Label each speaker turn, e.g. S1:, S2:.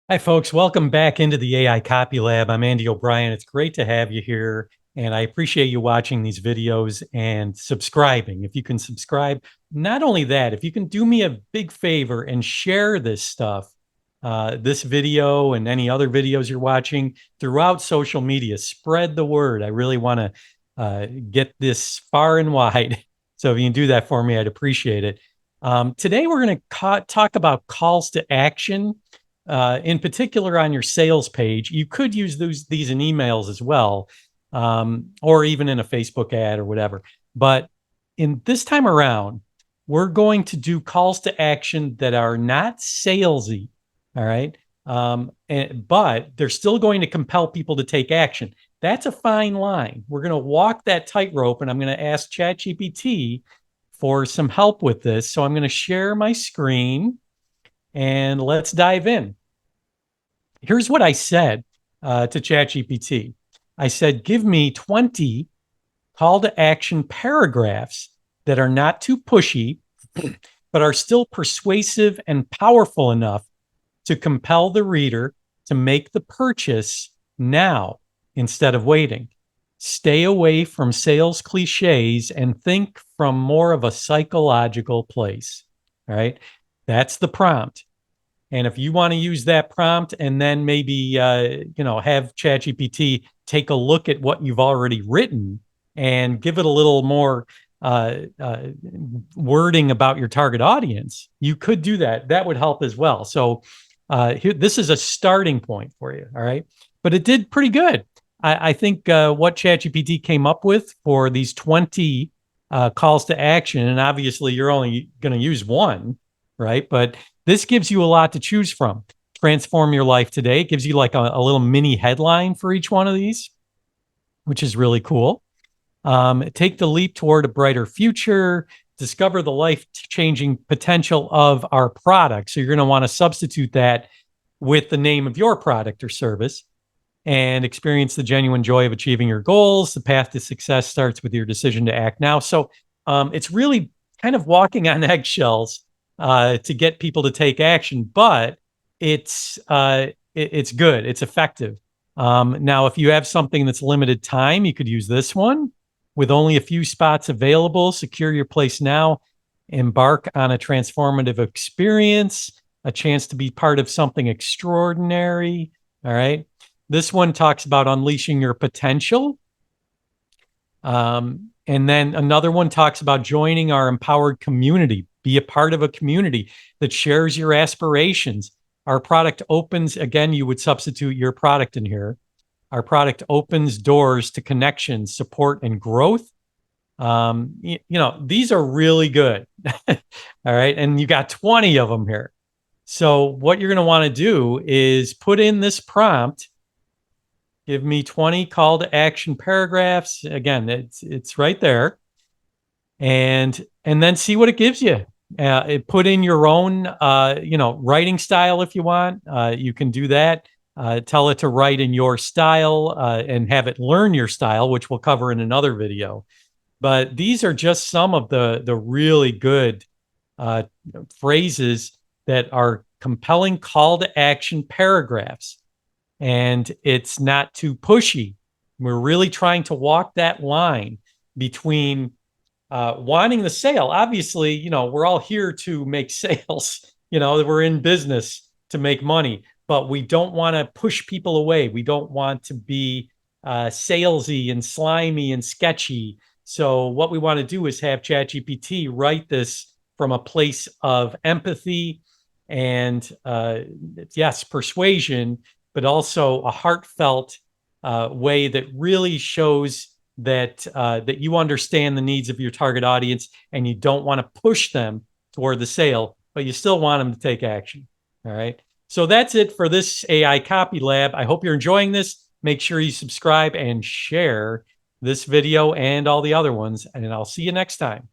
S1: Hi, folks. Welcome back into the AI Copy Lab. I'm Andy O'Brien. It's great to have you here. And I appreciate you watching these videos and subscribing. If you can subscribe, not only that, if you can do me a big favor and share this stuff, this video and any other videos you're watching throughout social media, spread the word. I really want to get this far and wide. So if you can do that for me, I'd appreciate it. Today, we're going to talk about calls to action, in particular on your sales page. You could use these in emails as well, or even in a Facebook ad or whatever. But in this time around, we're going to do calls to action that are not salesy. All right. But they're still going to compel people to take action. That's a fine line. We're going to walk that tightrope, and I'm going to ask ChatGPT for some help with this. So I'm going to share my screen and let's dive in. Here's what I said to ChatGPT. I said, give me 20 call to action paragraphs that are not too pushy, but are still persuasive and powerful enough to compel the reader to make the purchase now instead of waiting. Stay away from sales cliches and think from more of a psychological place. All right. That's the prompt. And if you want to use that prompt and then maybe have ChatGPT take a look at what you've already written and give it a little more wording about your target audience, you could do that. That would help as well. So this is a starting point for you. All right. But it did pretty good. I think what ChatGPT came up with for these 20 calls to action, and obviously you're only going to use one, right? But this gives you a lot to choose from. Transform your life today. It gives you like a little mini headline for each one of these, which is really cool. Take the leap toward a brighter future. Discover the life-changing potential of our product. So you're going to want to substitute that with the name of your product or service, and experience the genuine joy of achieving your goals. The path to success starts with your decision to act now. So it's really kind of walking on eggshells to get people to take action, but it's good. It's effective. Now, if you have something that's limited time, you could use this one. With only a few spots available, secure your place now. Embark on a transformative experience, a chance to be part of something extraordinary. All right. This one talks about unleashing your potential. And then another one talks about joining our empowered community. Be a part of a community that shares your aspirations. Our product opens, again, you would substitute your product in here. Our product opens doors to connections, support, and growth. These are really good. All right. And you got 20 of them here. So what you're going to want to do is put in this prompt. Give me 20 call to action paragraphs. Again, it's right there. And then see what it gives you. Put in your own, writing style if you want. You can do that. Tell it to write in your style and have it learn your style, which we'll cover in another video. But these are just some of the really good phrases that are compelling call to action paragraphs. And it's not too pushy. We're really trying to walk that line between wanting the sale. Obviously, we're all here to make sales. We're in business to make money, but we don't want to push people away. We don't want to be salesy and slimy and sketchy. So what we want to do is have ChatGPT write this from a place of empathy and yes, persuasion, but also a heartfelt way that really shows that you understand the needs of your target audience and you don't want to push them toward the sale, but you still want them to take action. All right. So that's it for this AI Copy Lab. I hope you're enjoying this. Make sure you subscribe and share this video and all the other ones, and I'll see you next time.